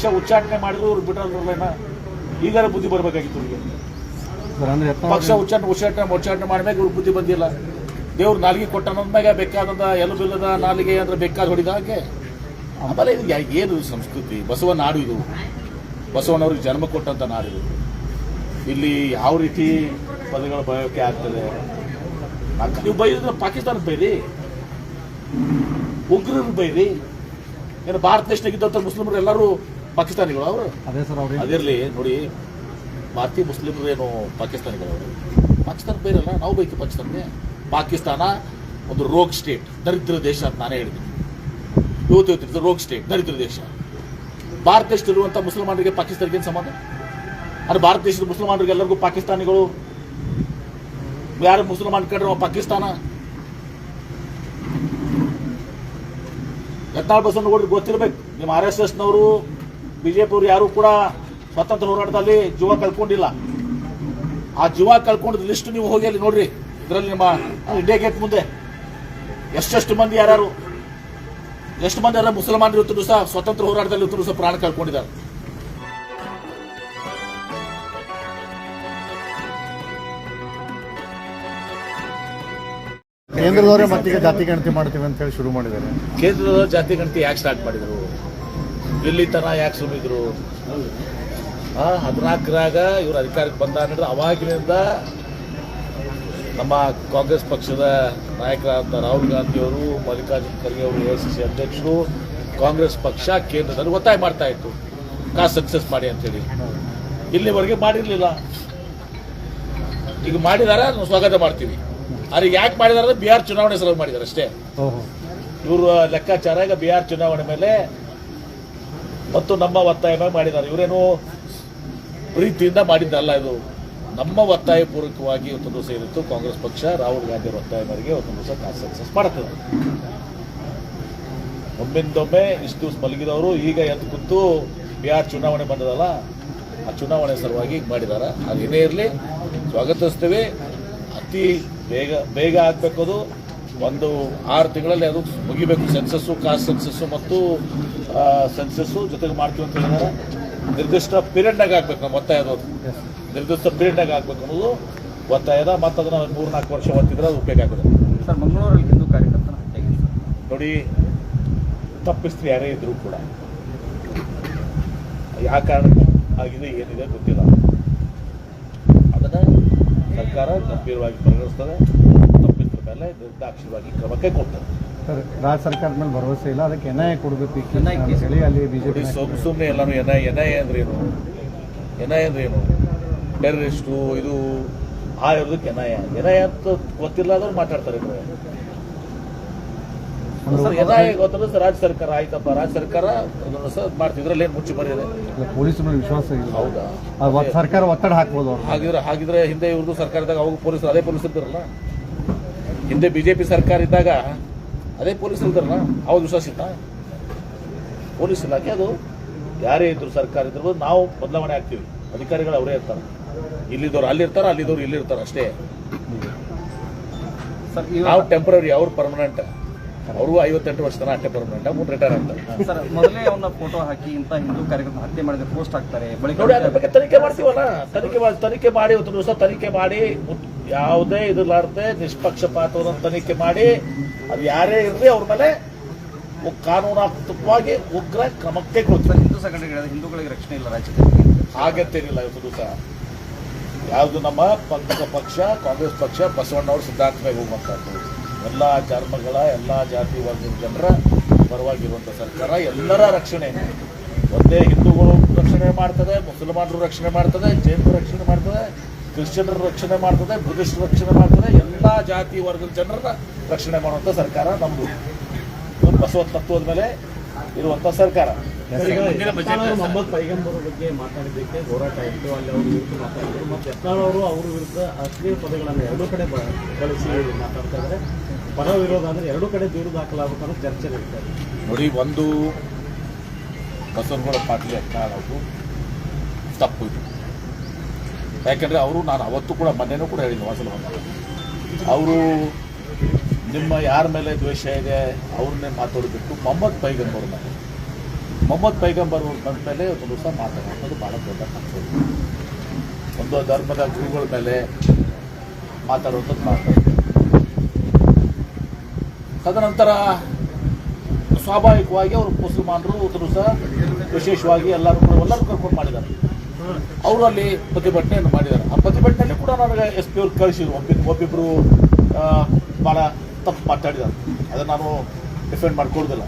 ಪಕ್ಷ ಉಚ್ಚಾಟನೆ ಮಾಡಿದ್ರು ಇವ್ರು ಬಿಟ್ಟಲ್ಲ. ಈಗಾರ ಬುದ್ಧಿ ಬರಬೇಕಾಗಿತ್ತು ಇವ್ರಿಗೆ. ಪಕ್ಷ ಉಚ್ಚಾಟನೆ ಮಾಡ್ಬೇಕು ಇವ್ರಿಗೆ ಬುದ್ಧಿ ಬಂದಿಲ್ಲ. ದೇವ್ರು ನಾಲಿಗೆ ಕೊಟ್ಟ ಮ್ಯಾಗ ಬೇಕಾದಂಥ ಎಲುಬಿಲ್ಲದ ನಾಲಿಗೆ ಅಂದ್ರೆ ಬೇಕಾದ ಹೊಡಿದ ಹಾಗೆ. ಆಮೇಲೆ ಇದು ಏನು ಸಂಸ್ಕೃತಿ? ಬಸವ ನಾಡು ಇದು, ಬಸವನವ್ರಿಗೆ ಜನ್ಮ ಕೊಟ್ಟಂತ ನಾಡು ಇದು. ಇಲ್ಲಿ ಯಾವ ರೀತಿ ಪದಗಳು ಬಯೋಕೆ ಆಗ್ತದೆ? ನೀವು ಬೈದ್ರೆ ಪಾಕಿಸ್ತಾನದ ಬೈರಿ, ಉಗ್ರರು ಬೈರಿ. ಏನು ಭಾರತ ದೇಶನಾಗಿದ್ದಂಥ ಮುಸ್ಲಿಮರು ಎಲ್ಲರೂ ಪಾಕಿಸ್ತಾನಿಗಳು ಅವರು? ಅದಿರಲಿ ನೋಡಿ, ಭಾರತೀಯ ಮುಸ್ಲಿಮರು ಏನು ಪಾಕಿಸ್ತಾನಿಗಳು ಅವರು? ಪಾಕಿಸ್ತಾನ ಬೈರಲ್ಲ, ನಾವು ಬೈತೀವಿ ಪಾಕಿಸ್ತಾನಕ್ಕೆ. ಪಾಕಿಸ್ತಾನ ಒಂದು ರೋಗ್ ಸ್ಟೇಟ್, ದರಿದ್ರ ದೇಶ ಅಂತ ನಾನೇ ಹೇಳಿದ್ದೀನಿ. ಇವತ್ತು ರೋಗ್ ಸ್ಟೇಟ್, ದರಿದ್ರ ದೇಶ. ಭಾರತ ದೇಶದಲ್ಲಿರುವಂಥ ಮುಸಲ್ಮಾನರಿಗೆ ಪಾಕಿಸ್ತಾನಕ್ಕೆ ಏನು ಸಂಬಂಧ? ಅಂದರೆ ಭಾರತ ದೇಶದ ಮುಸಲ್ಮಾನರಿಗೆ ಎಲ್ಲರಿಗೂ ಪಾಕಿಸ್ತಾನಿಗಳು, ಯಾರು ಮುಸಲ್ಮಾನ್ ಕಂಡ್ರೆ ಪಾಕಿಸ್ತಾನ. ಯತ್ನಾಳ್ ಬಸವನಗೌಡರಿಗೆ ಗೊತ್ತಿರಬೇಕು, ನಿಮ್ಮ RSSನವರು BJP ಅವರು ಯಾರು ಕೂಡ ಸ್ವಾತಂತ್ರ್ಯ ಹೋರಾಟದಲ್ಲಿ ಜೀವ ಕಳ್ಕೊಂಡಿಲ್ಲ. ಆ ಜೀವ ಕಳ್ಕೊಂಡಿದ್ದ ಲಿಸ್ಟ್ ನೀವು ಹೋಗಿ ಅಲ್ಲಿ ನೋಡ್ರಿ. ಇದರಲ್ಲಿ ನಿಮ್ಮ ಇಂಡಿಯಾ ಗೇಟ್ ಮುಂದೆ ಎಷ್ಟು ಮಂದಿ ಯಾರು ಮುಸಲ್ಮಾನರು ಇವತ್ತು ಸಹ ಸ್ವಾತಂತ್ರ್ಯ ಹೋರಾಟದಲ್ಲಿ ಇವತ್ತು ಸಹ ಪ್ರಾಣ ಕಳ್ಕೊಂಡಿದ್ದಾರೆ. ಕೇಂದ್ರದವರೇ ಮತ್ತಿಗೆ ಜಾತಿ ಗಣತಿ ಮಾಡ್ತೀವಿ ಅಂತ ಹೇಳಿ ಶುರು ಮಾಡಿದ್ದಾರೆ. ಕೇಂದ್ರದವರು ಜಾತಿ ಗಣತಿ ಯಾಕೆ ಸ್ಟಾರ್ಟ್ ಮಾಡಿದರು? ಇಲ್ಲಿ ತನ ಯಾಕೆ ಸುಮ್ಮಿದ್ರು? 14ರಾಗ ಇವರು ಅಧಿಕಾರಕ್ಕೆ ಬಂದ ಅಂದ್ರೆ ಅವಾಗಿನಿಂದ ನಮ್ಮ ಕಾಂಗ್ರೆಸ್ ಪಕ್ಷದ ನಾಯಕರಾದ ರಾಹುಲ್ ಗಾಂಧಿಯವರು, ಮಲ್ಲಿಕಾರ್ಜುನ ಖರ್ಗೆ ಅವರು, AICC ಅಧ್ಯಕ್ಷರು, ಕಾಂಗ್ರೆಸ್ ಪಕ್ಷ ಕೇಂದ್ರದಲ್ಲಿ ಒತ್ತಾಯ ಮಾಡ್ತಾ ಇತ್ತು ಕಾಸ್ಟ್ ಸಕ್ಸಸ್ ಮಾಡಿ ಅಂತೇಳಿ. ಇಲ್ಲಿವರೆಗೆ ಮಾಡಿರಲಿಲ್ಲ. ಈಗ ಮಾಡಿದಾರ, ನಾವು ಸ್ವಾಗತ ಮಾಡ್ತೀವಿ. ಆದರೆ ಯಾಕೆ ಮಾಡಿದಾರೆ? ಬಿಹಾರ್ ಚುನಾವಣೆ ಸಲುವಾಗಿ ಮಾಡಿದ್ದಾರೆ ಅಷ್ಟೇ. ಇವರು ಲೆಕ್ಕಾಚಾರ ಈಗ ಬಿಹಾರ್ ಚುನಾವಣೆ ಮೇಲೆ ಮತ್ತು ನಮ್ಮ ಒತ್ತಾಯ ಮೇಲೆ ಮಾಡಿದ್ದಾರೆ. ಇವರೇನು ಪ್ರೀತಿಯಿಂದ ಮಾಡಿದ್ದಲ್ಲ, ಇದು ನಮ್ಮ ಒತ್ತಾಯ ಪೂರ್ವಕವಾಗಿ ಇವತ್ತೊಂದು ದಿವಸ ಇರುತ್ತು. ಕಾಂಗ್ರೆಸ್ ಪಕ್ಷ ರಾಹುಲ್ ಗಾಂಧಿ ಅವರ ಒತ್ತಾಯ ಮೇರೆಗೆ ಇವತ್ತೊಂದು ದಿವಸ ಕಾಸ್ಟ್ ಸಕ್ಸಸ್ ಮಾಡುತ್ತದೆ. ಒಮ್ಮಿಂದೊಮ್ಮೆ ಇಷ್ಟು ದಿವಸ ಮಲಗಿದವರು ಈಗ ಎದ್ದು ಕೂತು ಬಿಹಾರ್ ಚುನಾವಣೆ ಬಂದದಲ್ಲ, ಆ ಚುನಾವಣೆ ಸಲುವಾಗಿ ಈಗ ಮಾಡಿದ್ದಾರೆ. ಅದೇನೇ ಇರಲಿ, ಸ್ವಾಗತಿಸ್ತೇವೆ. ಅತಿ ಬೇಗ ಆಗಬೇಕು. ಅದು ಒಂದು 6 ತಿಂಗಳಲ್ಲಿ ಅದು ಮುಗಿಬೇಕು. ಸೆನ್ಸಸ್ಸು, ಕಾಸ್ಟ್ ಸೆನ್ಸಸ್ಸು ಮತ್ತು ಸೆನ್ಸಸ್ಸು ಜೊತೆಗೆ ಮಾಡ್ತೀವಿ ಅಂತ ಹೇಳಿದ್ದಾರೆ. ನಿರ್ದಿಷ್ಟ ಪೀರಿಯಡ್ನಾಗ ಆಗ್ಬೇಕು. ನಮ್ಮ ಒತ್ತಾಯ ಅದು ನಿರ್ದಿಷ್ಟ ಪೀರಿಯಡ್ನಾಗ ಆಗ್ಬೇಕು ಅನ್ನೋದು ಒತ್ತಾಯದ. ಮತ್ತು ಅದನ್ನು 3-4 ವರ್ಷ ಒತ್ತಿದ್ರೆ ಅದು ಉಪಯೋಗ ಆಗುತ್ತೆ. ಸರ್, ಮಂಗಳೂರಲ್ಲಿ ಹಿಂದೂ ಕಾರ್ಯಕರ್ತನ ನೋಡಿ, ತಪ್ಪಿಸ್ತು ಯಾರೇ ಇದ್ರೂ ಕೂಡ ಯಾವ ಕಾರಣಕ್ಕೂ ಆಗಿದೆ ಏನಿದೆ ಗೊತ್ತಿಲ್ಲ. ಅದನ್ನು ಸರ್ಕಾರ ಗಂಭೀರವಾಗಿ ಪರಿಗಣಿಸ್ತದೆ. ತಪ್ಪಿದ್ರ ಮೇಲೆ ನಿರ್ದಾಕ್ಷಿಣ್ಯವಾಗಿ ಕ್ರಮ ಕೈಗೊಳ್ತದೆ. ಸರ್, ರಾಜ್ಯ ಸರ್ಕಾರದ ಮೇಲೆ ಭರವಸೆ ಇಲ್ಲ, ಅದಕ್ಕೆ NIA ಕೊಡಬೇಕು ಹೇಳಿ ಅಲ್ಲಿ ಬಿಜೆಪಿ ಸುಮ್ಮನೆ ಎಲ್ಲಾನು NIA ಅಂದ್ರೇನು? NIA ಅಂದ್ರೇನು? ಟೆರರಿಸ್ಟು ಇದು ಇರೋದಕ್ಕೆ NIA ಅಂತ ಗೊತ್ತಿಲ್ಲ ಆದ್ರೂ ಮಾತಾಡ್ತಾರೆ. NIA ಗೊತ್ತಲ್ಲ ಸರ್, ರಾಜ್ಯ ಸರ್ಕಾರ ಆಯ್ತಪ್ಪ, ರಾಜ್ಯ ಸರ್ಕಾರ ಅದನ್ನು ಸಹ ಮಾಡ್ತಿದ್ರಲ್ಲಿ ಏನು ಮುಚ್ಚಿ ಬರೆಯದೆ ಪೊಲೀಸರ ಮೇಲೆ ವಿಶ್ವಾಸ ಇಲ್ಲ. ಹೌದಾ? ಸರ್ಕಾರ ಒತ್ತಡ ಹಾಕ್ಬೋದು. ಹಾಗಿದ್ರೆ ಹಿಂದೆ ಇವ್ರದ್ದು ಸರ್ಕಾರದಾಗ ಅವಾಗ ಪೊಲೀಸರು ಅದೇ ಪೊಲೀಸರು ಇದ್ದಾರಲ್ಲ. ಹಿಂದೆ BJP ಸರ್ಕಾರ ಇದ್ದಾಗ ಅದೇ ಪೊಲೀಸರು ಇದ್ದಾರಲ್ಲ, ಅವಾಗ ವಿಶ್ವಾಸ ಇಲ್ಲ. ಪೊಲೀಸ್ ಇಲಾಖೆ ಅದು ಯಾರೇ ಇದ್ರು ಸರ್ಕಾರ ಇದ್ರೂ ನಾವು ಬದಲಾವಣೆ ಆಗ್ತೀವಿ. ಅಧಿಕಾರಿಗಳು ಅವರೇ ಇರ್ತಾರೆ. ಇಲ್ಲಿದ್ದವ್ರು ಅಲ್ಲಿರ್ತಾರೆ, ಅಲ್ಲಿದ್ದವ್ರು ಇಲ್ಲಿರ್ತಾರೆ ಅಷ್ಟೇ. ನಾವು ಟೆಂಪರರಿ, ಅವ್ರು ಪರ್ಮನೆಂಟ್. ಅವರು 58 ವರ್ಷ ತನಕ ಅಷ್ಟೇ ಪರ್ಮನೆಂಟ್, ಮುಂದೆ ರಿಟೈರ್ ಆಗ್ತಾರೆ. ಸರ್, ಮೊದಲೇ ಅವನ್ನ ಫೋಟೋ ಹಾಕಿ ಇಂಥ ಹಿಂದೂ ಕಾರ್ಯಕರ್ತ ಹತ್ಯೆ ಮಾಡಿದ್ರೆ ಪೋಸ್ಟ್ ಹಾಕ್ತಾರೆ. ನೋಡಿ, ಅದ್ರ ಬಗ್ಗೆ ತನಿಖೆ ಮಾಡ್ತೀವಲ್ಲ. ತನಿಖೆ ಮಾಡಿ ಇವತ್ತು ದಿವಸ ತನಿಖೆ ಮಾಡಿ ಯಾವುದೇ ಇದಿರ್ಲಾರ್ದೆ ನಿಷ್ಪಕ್ಷಪಾತವನ್ನು ತನಿಖೆ ಮಾಡಿ ಅದು ಯಾರೇ ಇರಲಿ ಅವ್ರ ಮೇಲೆ ಕಾನೂನಾತ್ಮಕವಾಗಿ ಉಗ್ರ ಕ್ರಮಕ್ಕೆ ಕೊಡ್ತಾರೆ. ಹಿಂದೂ ಸಂಘಟನೆಗಳ ಹಿಂದೂಗಳಿಗೆ ರಕ್ಷಣೆ ಇಲ್ಲ ರಾಜ್ಯದಲ್ಲಿ. ಆಗತ್ತೇನಿಲ್ಲ. ಇವತ್ತು ದಿವಸ ಯಾವುದು ನಮ್ಮ ಪಕ್ಷ ಕಾಂಗ್ರೆಸ್ ಪಕ್ಷ ಬಸವಣ್ಣವ್ರ ಸಿದ್ಧಾಂತ ಮೇಲೆ ಹೋಗುವಂಥದ್ದು. ಎಲ್ಲ ಧರ್ಮಗಳ, ಎಲ್ಲ ಜಾತಿ ವರ್ಗದ ಜನರ ಪರವಾಗಿರುವಂಥ ಸರ್ಕಾರ. ಎಲ್ಲರ ರಕ್ಷಣೆ, ಒಂದೇ ಹಿಂದೂಗಳು ರಕ್ಷಣೆ ಮಾಡ್ತದೆ, ಮುಸಲ್ಮಾನರು ರಕ್ಷಣೆ ಮಾಡ್ತದೆ, ಜೈನರು ರಕ್ಷಣೆ ಮಾಡ್ತದೆ, ಕ್ರಿಶ್ಚಿಯನರ ರಕ್ಷಣೆ ಮಾಡ್ತದೆ, ಬುದ್ಧಿಸ್ಟರ ರಕ್ಷಣೆ ಮಾಡ್ತದೆ. ಎಲ್ಲ ಜಾತಿ ವರ್ಗದ ಜನರನ್ನ ರಕ್ಷಣೆ ಮಾಡುವಂಥ ಸರ್ಕಾರ ನಮ್ಮದು. ಬಸವ ತತ್ವದ ಮೇಲೆ ಇರುವಂಥ ಸರ್ಕಾರ. ಮೊಹಮ್ಮದ್ ಪೈಗಂಬರ್ ಬಗ್ಗೆ ಮಾತಾಡೋದಕ್ಕೆ ಹೋರಾಟ ಇತ್ತು, ಅಲ್ಲಿ ಅವರು ವಿರುದ್ಧ ಮಾತಾಡಿದ್ರು. ಮತ್ತು ಯತ್ನಾಳ್ ಅವ್ರ ವಿರುದ್ಧ ಅಶ್ಲೀಲ ಪದಗಳನ್ನು ಎರಡೂ ಕಡೆ ಬಳಸಿ ಮಾತಾಡ್ತಾ ಇದ್ದಾರೆ. ಪರ ವಿರೋಧ ಅಂದರೆ ಎರಡೂ ಕಡೆ ದೂರು ದಾಖಲಾಗಬೇಕು ಅನ್ನೋ ಚರ್ಚೆ ನಡೀತಾರೆ. ನೋಡಿ, ಒಂದು ಬಸವನಗೌಡ ಪಾಟೀಲ್ ಯತ್ನಾಳ್ ಅವರು ತಪ್ಪು ಇದು. ಯಾಕೆಂದರೆ ಅವರು, ನಾನು ಅವತ್ತು ಕೂಡ ಮೊನ್ನೆನೂ ಕೂಡ ಹೇಳಿದ್ದೆ, ವಾಸಲ ಅವರು ನಿಮ್ಮ ಯಾರ ಮೇಲೆ ದ್ವೇಷ ಇದೆ ಅವ್ರನ್ನೇ ಮಾತಾಡಬೇಕು. ಮೊಹಮ್ಮದ್ ಪೈಗಂಬರ್ ಮೇಲೆ ಮೊಹಮ್ಮದ್ ಪೈಗಂಬರ್ ಅವ್ರು ಬಂದ ಮೇಲೆ ಒಂದು ದಿವಸ ಮಾತಾಡೋದು ಭಾಳ ದೊಡ್ಡ ತಪ್ಪು. ಒಂದು ಧರ್ಮದ ಗುರುಗಳ ಮೇಲೆ ಮಾತಾಡುವಂಥದ್ದು ಮಾತಾಡ್ತಾರೆ. ತದನಂತರ ಸ್ವಾಭಾವಿಕವಾಗಿ ಅವರು ಮುಸಲ್ಮಾನರು ಒಂದು ದಿವಸ ವಿಶೇಷವಾಗಿ ಎಲ್ಲರೂ ಕರ್ಕೊಂಡು ಮಾಡಿದ್ದಾರೆ. ಅವರು ಅಲ್ಲಿ ಪ್ರತಿಭಟನೆಯನ್ನು ಮಾಡಿದ್ದಾರೆ. ಆ ಪ್ರತಿಭಟನೆಯಲ್ಲಿ ಕೂಡ ನನಗೆ SP ಅವ್ರು ಕಳಿಸಿದ್ರು. ಒಬ್ಬಿಬ್ಬರು ಭಾಳ ತಪ್ಪು ಮಾತಾಡಿದ್ದಾರೆ. ಅದನ್ನು ನಾನು ಡಿಫೆಂಡ್ ಮಾಡ್ಕೊಳ್ದಿಲ್ಲ.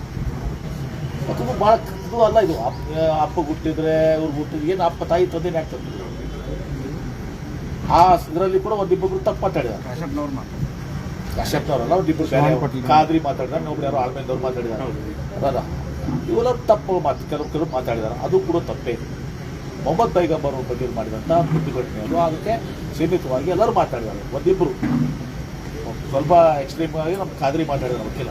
ಮತ್ತು ಭಾಳ ಇದು ಅಲ್ಲ, ಇದು ಅಪ್ಪ ಹುಟ್ಟಿದ್ರೆ ಇವ್ರು ಹುಟ್ಟಿದ್ರೆ ಏನು ಅಪ್ಪ ತಾಯಿ ತಂದೆನೇ ಆಗ್ತದೆ. ಆ ಇದರಲ್ಲಿ ಕೂಡ ಒಂದಿಬ್ಬರು ತಪ್ಪು ಮಾತಾಡಿದ್ದಾರೆ. ಕಾಶ್ಯಪ್ನವರಲ್ಲ, ಒಂದಿಬ್ಬರು ಖಾದ್ರಿ ಮಾತಾಡಿದಾರೆ, ಒಬ್ರು ಯಾರೋ ಆಳ್ಮೇದವ್ರು ಮಾತಾಡಿದ್ದಾರೆ. ಅಲ್ಲ, ಇವೆಲ್ಲರೂ ತಪ್ಪು ಕೆಲವು ಮಾತಾಡಿದ್ದಾರೆ. ಅದು ಕೂಡ ತಪ್ಪೇ. ಮೊಹಮ್ಮದ್ ಪೈಗಂಬರ್ ಬಗ್ಗೆ ಮಾಡಿದಂಥ ಪ್ರತಿಭಟನೆಯವರು ಅದಕ್ಕೆ ಸೀಮಿತವಾಗಿ ಎಲ್ಲರೂ ಮಾತಾಡಿದ್ದಾರೆ. ಒಂದಿಬ್ಬರು ಸ್ವಲ್ಪ ಎಕ್ಸ್ಟ್ರೀಮ್ ಆಗಿ ನಮ್ಮ ಖಾದ್ರಿ ಮಾತಾಡಿದ್ದಾರೆ, ವಕೀಲ.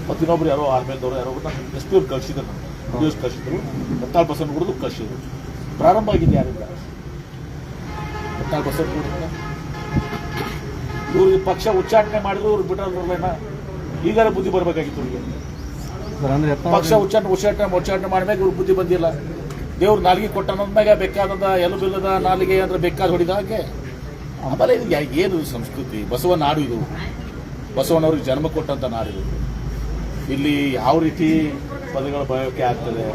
ಮತ್ತು ಇನ್ನೊಬ್ರು ಯಾರೋ ಆರ್ಮೇದವರು ಯಾರೋ ನಮ್ಮ SP ಅವ್ರು ಕಳಿಸಿದ್ರು, ನಮ್ಮ ನ್ಯೂಸ್ ಕಳಿಸಿದ್ರು. 14% ಕುಡಿದು ಕಳಿಸಿದ್ರು. ಪ್ರಾರಂಭ ಆಗಿದೆ ಯಾರಿಂದ? 14% ಕುಡಿದ್ರೆ ಇವ್ರಿಗೆ ಪಕ್ಷ ಉಚ್ಚಾಟನೆ ಮಾಡಿದ್ರು, ಇವ್ರು ಬಿಟ್ಟಲ್ಲ. ಈಗಾರ ಬುದ್ಧಿ ಬರಬೇಕಾಗಿತ್ತು ಇವ್ರಿಗೆ. ಪಕ್ಷ ಉಚ್ಚಾಟನೆ ಮಾಡಿದಾಗ ಇವ್ರಿಗೆ ಬುದ್ಧಿ ಬಂದಿಲ್ಲ. ದೇವ್ರು ನಾಲಿಗೆ ಕೊಟ್ಟ ನಮ್ಮಾಗ ಬೇಕಾದಂಥ ಎಲುಬಿಲ್ಲದ ನಾಲಿಗೆ ಅಂದ್ರೆ ಬೇಕಾದ ಹೊಡಿದ ಹಾಗೆ. ಆಮೇಲೆ ಇದು ಏನು ಸಂಸ್ಕೃತಿ? ಬಸವ ನಾಡು ಇದು, ಬಸವನವ್ರಿಗೆ ಜನ್ಮ ಕೊಟ್ಟಂಥ ನಾಡಿದು. ಇಲ್ಲಿ ಯಾವ ರೀತಿ ಪದಗಳ ಬಳಕೆ ಆಗ್ತದೆ?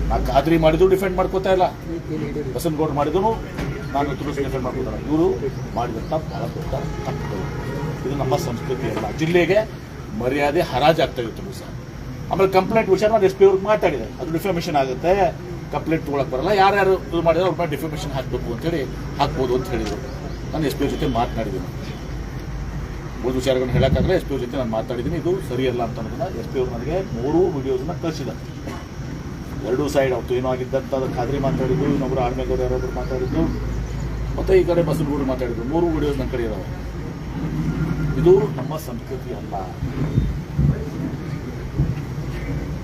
ನಾ ಖಾದ್ರಿ ಮಾಡಿದ್ರು ಡಿಫೆಂಡ್ ಮಾಡ್ಕೋತಾ ಇಲ್ಲ, ಬಸವನಗೌಡರು ಮಾಡಿದ್ರು ನಾನು ತುಳಸಿ ಡಿಫೆಂಡ್ ಮಾಡ್ಕೋತಾರೆ. ಇವರು ಮಾಡಿದಂಥ ಬಹಳ ದೊಡ್ಡ ತಪ್ಪು. ಇದು ನಮ್ಮ ಸಂಸ್ಕೃತಿ ಅಲ್ಲ. ಜಿಲ್ಲೆಗೆ ಮರ್ಯಾದೆ ಹರಾಜಾಗ್ತಾ ಇತ್ತು ತುಳಸಿ. ಆಮೇಲೆ ಕಂಪ್ಲೇಂಟ್ ವಿಚಾರ ನಾನು SP ಅವ್ರಿಗೆ ಮಾತಾಡಿದೆ. ಅದು ಡಿಫಾಮೇಷನ್ ಆಗುತ್ತೆ, ಕಂಪ್ಲೇಂಟ್ ತೊಗೊಳಕ್ಕೆ ಬರಲ್ಲ, ಯಾರ್ಯಾರು ಇದು ಮಾಡಿದ್ರೆ ಅವ್ರ ಮೇಲೆ ಡಿಫಾಮೇಷನ್ ಹಾಕಬೇಕು ಅಂತೇಳಿ ಹಾಕ್ಬೋದು ಅಂತ ಹೇಳಿದರು. ನಾನು SP ಅವ್ರ ಜೊತೆ ಮಾತನಾಡಿದ್ದೀನಿ. ಮೂರು ವಿಚಾರಗಳನ್ನು ಹೇಳೋಕ್ಕಾಗಲ್ಲ. SP ಅವ್ರ ಜೊತೆ ನಾನು ಮಾತಾಡಿದ್ದೀನಿ. ಇದು ಸರಿಯಲ್ಲ ಅಂತ ಅನ್ನೋದನ್ನ SP ಅವರು ನನಗೆ 3 ವಿಡಿಯೋಸನ್ನ ಕಳಿಸಿದ್ದಾರೆ. 2 ಸೈಡ್ ಅವತ್ತು ಏನೋ ಆಗಿದ್ದಂಥ ಖಾದ್ರಿ ಮಾತಾಡಿದ್ದು, ಇನ್ನೊಬ್ಬರು ಆಳ್ಮೇದವ್ರು ಯಾರೊಬ್ಬರು ಮಾತಾಡಿದ್ದು, ಮತ್ತು ಈ ಕಡೆ ಬಸವನಗೌಡರು ಮಾತಾಡಿದ್ದು. 3 ವಿಡಿಯೋಸ್ ನನ್ನ ಕಡೆ ಇದ್ದಾವೆ. ಇದು ನಮ್ಮ ಸಂಸ್ಕೃತಿ ಅಲ್ಲ.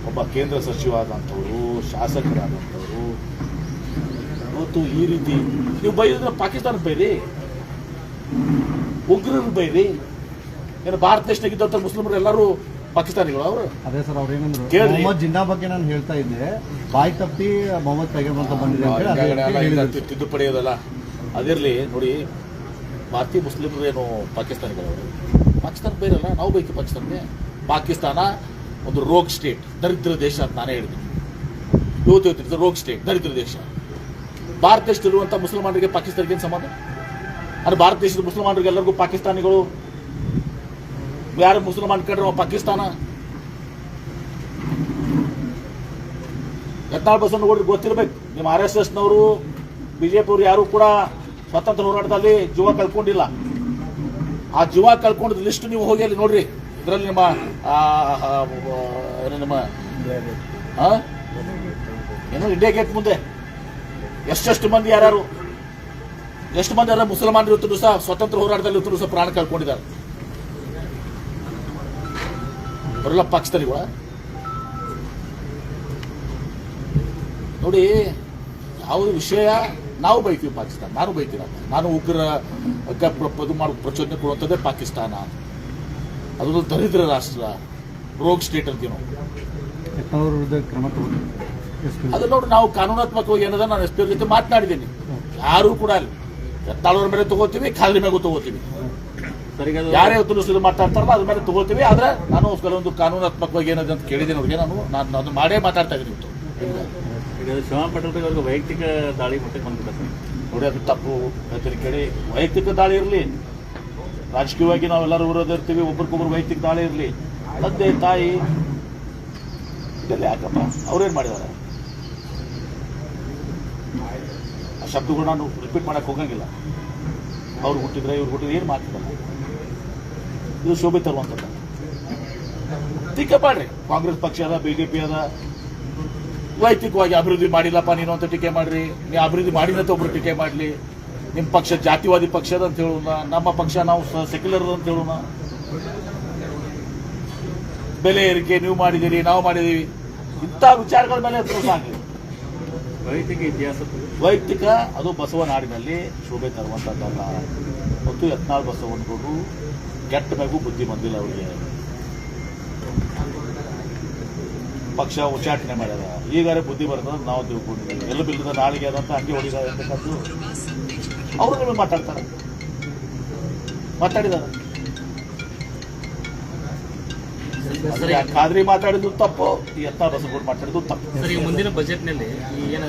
ಒಬ್ಬ ಕೇಂದ್ರ ಸಚಿವರಾದಂಥವರು, ಶಾಸಕರಾದಂಥವರು ಇವತ್ತು ಈ ರೀತಿ ನೀವು ಬೈದ್ರೆ ಪಾಕಿಸ್ತಾನಕ್ಕೆ ಬೈರಿ, ಉಗ್ರರು ಬೈರಿ. ಏನು ಭಾರತ ದೇಶದಾಗಿದ್ದಂಥ ಮುಸ್ಲಿಮರು ಎಲ್ಲರೂ ಪಾಕಿಸ್ತಾನಿಗಳು ಅವರು? ಅದೇ ಸರ್, ಅವ್ರು ಏನಂದ್ರು ಮೊಹಮ್ಮದ್ ಜಿನ್ನಾ ಬಗ್ಗೆ ನಾನು ಹೇಳ್ತಾ ಇದ್ದೆ, ಬಾಯಿ ತಪ್ಪಿ ಮೊಹಮ್ಮದ್ ಪೈಗಂಬರ್ ಅಂತ ಬಂದಿದೆ ತಿದ್ದುಪಡಿ ಅದಲ್ಲ. ಅದಿರಲಿ ನೋಡಿ, ಭಾರತೀಯ ಮುಸ್ಲಿಮರು ಏನು ಪಾಕಿಸ್ತಾನಿಗಳವರು? ಪಾಕಿಸ್ತಾನ ಬೇರಲ್ಲ, ನಾವು ಬೈಕಿ ಪಾಕಿಸ್ತಾನಕ್ಕೆ. ಪಾಕಿಸ್ತಾನ ಒಂದು ರೋಗ್ ಸ್ಟೇಟ್, ದರಿದ್ರ ದೇಶ ಅಂತ ನಾನೇ ಹೇಳಿದ್ದೀನಿ. ಇವತ್ತು ರೋಗ್ ಸ್ಟೇಟ್, ದರಿದ್ರ ದೇಶ. ಭಾರತ ದೇಶದಲ್ಲಿರುವಂಥ ಮುಸಲ್ಮಾನರಿಗೆ ಪಾಕಿಸ್ತಾನಕ್ಕೆ ಏನು ಸಂಬಂಧ? ಅಂದರೆ ಭಾರತ ದೇಶದ ಮುಸಲ್ಮಾನರಿಗೆ ಎಲ್ಲರಿಗೂ ಪಾಕಿಸ್ತಾನಿಗಳು, ಯಾರು ಮುಸಲ್ಮಾನ್ ಕಂಡ್ರೆ ಪಾಕಿಸ್ತಾನ. ಯತ್ನಾಳ್ ಬಸವನಗೌಡರಿಗೆ ಗೊತ್ತಿರಬೇಕು. ನಿಮ್ಮ RSSನವರು, BJP ಅವರು ಯಾರು ಕೂಡ ಸ್ವಾತಂತ್ರ್ಯ ಹೋರಾಟದಲ್ಲಿ ಜೀವ ಕಳ್ಕೊಂಡಿಲ್ಲ. ಆ ಜೀವ ಕಳ್ಕೊಂಡಿದ್ದ ಲಿಸ್ಟ್ ನೀವು ಹೋಗಿ ಅಲ್ಲಿ ನೋಡ್ರಿ. ಇದರಲ್ಲಿ ನಿಮ್ಮ ಏನು ಇಂಡಿಯಾ ಗೇಟ್ ಮುಂದೆ ಎಷ್ಟು ಮಂದಿ ಯಾರು ಎಷ್ಟು ಮಂದಿ ಯಾರು ಮುಸಲ್ಮಾನರು ಇವತ್ತು ಸಹ ಸ್ವಾತಂತ್ರ್ಯ ಹೋರಾಟದಲ್ಲಿ ಇವತ್ತು ಸಹ ಪ್ರಾಣ ಕಳ್ಕೊಂಡಿದ್ದಾರೆ. ಬರಲ್ಲ ಪಾಕಿಸ್ತಾನಿಗಳ ನೋಡಿ. ಯಾವುದು ವಿಷಯ ನಾವು ಬೈತೀವಿ ಪಾಕಿಸ್ತಾನ, ನಾನು ಬೈತೀರ. ನಾನು ಉಗ್ರ ಪ್ರಚೋದನೆ ಕೊಡುವಂಥದ್ದೇ ಪಾಕಿಸ್ತಾನ. ಅದೊಂದು ದರಿದ್ರ ರಾಷ್ಟ್ರ, ರೋಗ್ ಸ್ಟೇಟ್ ಅಂತೀವಿ ನಾವು. ಅದು ನೋಡಿ, ನಾವು ಕಾನೂನಾತ್ಮಕವಾಗಿ ಏನದ ನಾನು SP ಅವ್ರ ಜೊತೆ ಮಾತನಾಡಿದ್ದೀನಿ. ಯಾರು ಕೂಡ ಅಲ್ಲಿ ಯತ್ನಾಳವ್ರ ಮೇಲೆ ತಗೋತೀವಿ, ಖಾದ್ರಿ ಮೇಗೂ ತಗೋತೀವಿ. ಯಾರೇ ಹೊತ್ತು ಮಾತಾಡ್ತಾರಲ್ಲ ಅದ್ರ ಮೇಲೆ ತಗೋತೀವಿ. ಆದ್ರೆ ನಾನು ಕೆಲವೊಂದು ಕಾನೂನಾತ್ಮಕವಾಗಿ ಏನದ ಅಂತ ಕೇಳಿದ್ದೀನಿ ಅವ್ರಿಗೆ. ನಾನು ಮಾಡೇ ಮಾತಾಡ್ತಾ ಇದ್ದೀನಿ ಇವತ್ತು. ಶ್ರಮ ಪಟ್ಟವ್ರಿಗೆ ವೈಯಕ್ತಿಕ ದಾಳಿ ಮಟ್ಟಕ್ಕೆ ಬಂದ್ಬಿಡುತ್ತೆ ನೋಡಿ, ಅದು ತಪ್ಪು. ರೈತರಿಗೆ ಕೇಳಿ, ವೈಯಕ್ತಿಕ ದಾಳಿ ಇರಲಿ, ರಾಜಕೀಯವಾಗಿ ನಾವೆಲ್ಲರೂ ವಿರೋಧ ಇರ್ತೀವಿ, ಒಬ್ರಿಗೊಬ್ರು ವೈಯಕ್ತಿಕ ದಾಳಿ ಇರಲಿ. ತಂದೆ ತಾಯಿ ಇದೆಲ್ಲ ಯಾಕಪ್ಪ? ಅವ್ರೇನು ಮಾಡಿದ್ದಾರೆ? ಆ ಶಬ್ದಗಳು ನಾನು ರಿಪೀಟ್ ಮಾಡಕ್ಕೆ ಹೋಗಂಗಿಲ್ಲ. ಅವ್ರು ಹುಟ್ಟಿದ್ರೆ ಇವ್ರು ಹುಟ್ಟಿದ್ರೆ ಏನು ಮಾತಿದ್ದಲ್ಲ. ಇದು ಶೋಭೆ ತರುವಂಥದ್ದು. ಟೀಕೆ ಮಾಡ್ರಿ. ಕಾಂಗ್ರೆಸ್ ಪಕ್ಷ ಅದ, BJP ಅದ, ವೈಯಕ್ತಿಕವಾಗಿ ಅಭಿವೃದ್ಧಿ ಮಾಡಿಲ್ಲಪ್ಪ ನೀನು ಅಂತ ಟೀಕೆ ಮಾಡ್ರಿ. ನೀವು ಅಭಿವೃದ್ಧಿ ಮಾಡಿದಂತ ಒಬ್ರು ಟೀಕೆ ಮಾಡಲಿ. ನಿಮ್ಮ ಪಕ್ಷ ಜಾತಿವಾದಿ ಪಕ್ಷದ ಅಂತ ಹೇಳೋಣ, ನಮ್ಮ ಪಕ್ಷ ನಾವು ಸೆಕ್ಯುಲರ್ ಅಂತ ಹೇಳೋಣ. ಬೆಲೆ ಏರಿಕೆ ನೀವು ಮಾಡಿದ್ದೀರಿ, ನಾವು ಮಾಡಿದ್ದೀವಿ, ಇಂಥ ವಿಚಾರಗಳ ಮೇಲೆ ಪ್ರೋತ್ಸಾಹ ಆಗಲಿ. ವೈಯಕ್ತಿಕ ಇತಿಹಾಸ, ವೈಯಕ್ತಿಕ ಅದು ಬಸವ ನಾಡಿನಲ್ಲಿ ಶೋಭೆ ತರುವಂಥದ್ದಲ್ಲ. ಮತ್ತು ಯತ್ನಾಳ್ ಬಸವನಗೌಡರು ಕೆಟ್ಟ ಮೇಗೂ ಬುದ್ಧಿ ಬಂದಿಲ್ಲ ಅವರಿಗೆ. ಪಕ್ಷ ಉಚ್ಚಾಟನೆ ಮಾಡ್ಯಾರ. ಈಗಾರೆ ಬುದ್ಧಿ ಬರ್ತದೆ ನಾವು ತಿಳ್ಕೊಂಡಿದ್ದೀವಿ. ಎಲ್ಲ ಬಿಲ್ಲದ ನಾಳಿಗೆ ಅದಂತ ಹಂಗೆ ಹೊಡಿದ ಅಂತಕ್ಕಂಥದ್ದು ಅವರು ನಿಮಗೆ ಮಾತಾಡ್ತಾರೆ, ಮಾತಾಡಿದ್ದಾರೆ. ಖಾದ್ರಿ ಮಾತಾಡಿದ್ದು ತಪ್ಪು, ಈ ಯತ್ನಾಳ್ ಬಸವಗೌಡ ಮಾತಾಡಿದ್ದು ತಪ್ಪು. ಸರ್, ಈ ಮುಂದಿನ ಬಜೆಟ್ನಲ್ಲಿ ಈ ಏನು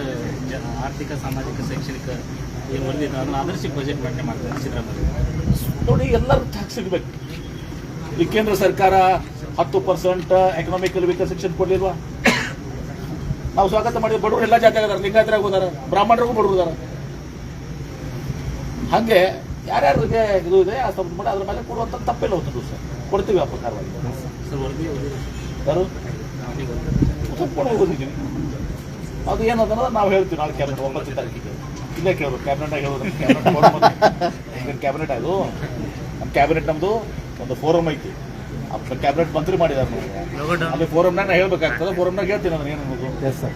ಆರ್ಥಿಕ ಸಾಮಾಜಿಕ ಶೈಕ್ಷಣಿಕ ಏನು ಹೊಂದಿದೆ ಅದನ್ನು ಆದರ್ಶಿಕ ಬಜೆಟ್ ಮಂಡನೆ ಮಾಡ್ತಾರೆ ಸಿದ್ದರಾಮಯ್ಯ. ನೋಡಿ, ಎಲ್ಲರೂ ಟ್ಯಾಕ್ಸ್ ಸಿಗಬೇಕು. ಈ ಕೇಂದ್ರ ಸರ್ಕಾರ 10% ಎಕನಾಮಿಕಲ್ ವೀಕರ್ ಸೆಕ್ಷನ್ ಕೊಡ್ಲಿಲ್ವಾ? ನಾವು ಸ್ವಾಗತ ಮಾಡಿದ್ವಿ. ಬಡವರು ಎಲ್ಲ ಜಾತಿ ಆಗಿದ್ದಾರೆ, ಲಿಂಗಾಯತರಾಗ ಹೋದಾರ, ಬ್ರಾಹ್ಮಣರಿಗೂ ಬಡವರು ಇದಾರ. ಹಾಗೆ ಯಾರ್ಯಾರಿಗೆ ಇದು ಇದೆ ಆ ಸಂಬಂಧ ಮಾಡಿ ಅದ್ರ ಮೇಲೆ ಕೊಡುವಂಥ ತಪ್ಪಿಲ್ಲ. ಒಂದು ಸರ್ ಕೊಡ್ತೀವಿ ಆ ಪ್ರಕಾರವಾಗಿ. ಸರ್, ವರದಿ ಯಾರು ತಪ್ಪಿಕೊಂಡು ಹೋಗೋದಿದ್ದೀವಿ. ಅದು ಏನದನ್ನ ನಾವು ಹೇಳ್ತೀವಿ ನಾಳೆ ಕ್ಯಾಬಿನೆಟ್ 9ನೇ ತಾರೀಕಿಗೆ. ಇಲ್ಲೇ ಕೇಳೋದು ಕ್ಯಾಬಿನೆಟ್ ಹೇಳೋದು. ಕ್ಯಾಬಿನೆಟ್ ಅದು ನಮ್ಮ ಕ್ಯಾಬಿನೆಟ್ ನಮ್ಮದು ಒಂದು ಫೋರಮ್ ಐತಿ. ಕ್ಯಾಬಿನೆಟ್ ಮಂತ್ರಿ ಮಾಡಿದಾರೆ ನಾವು. ಅಲ್ಲಿ ಫೋರಮ್ನಾಗ ನಾ ಹೇಳ್ಬೇಕಾಗ್ತದೆ. ಫೋರಮ್ನಾಗ ಹೇಳ್ತೀನಿ ಅದನ್ನ ಏನು ಅನ್ನೋದು. Yes sir.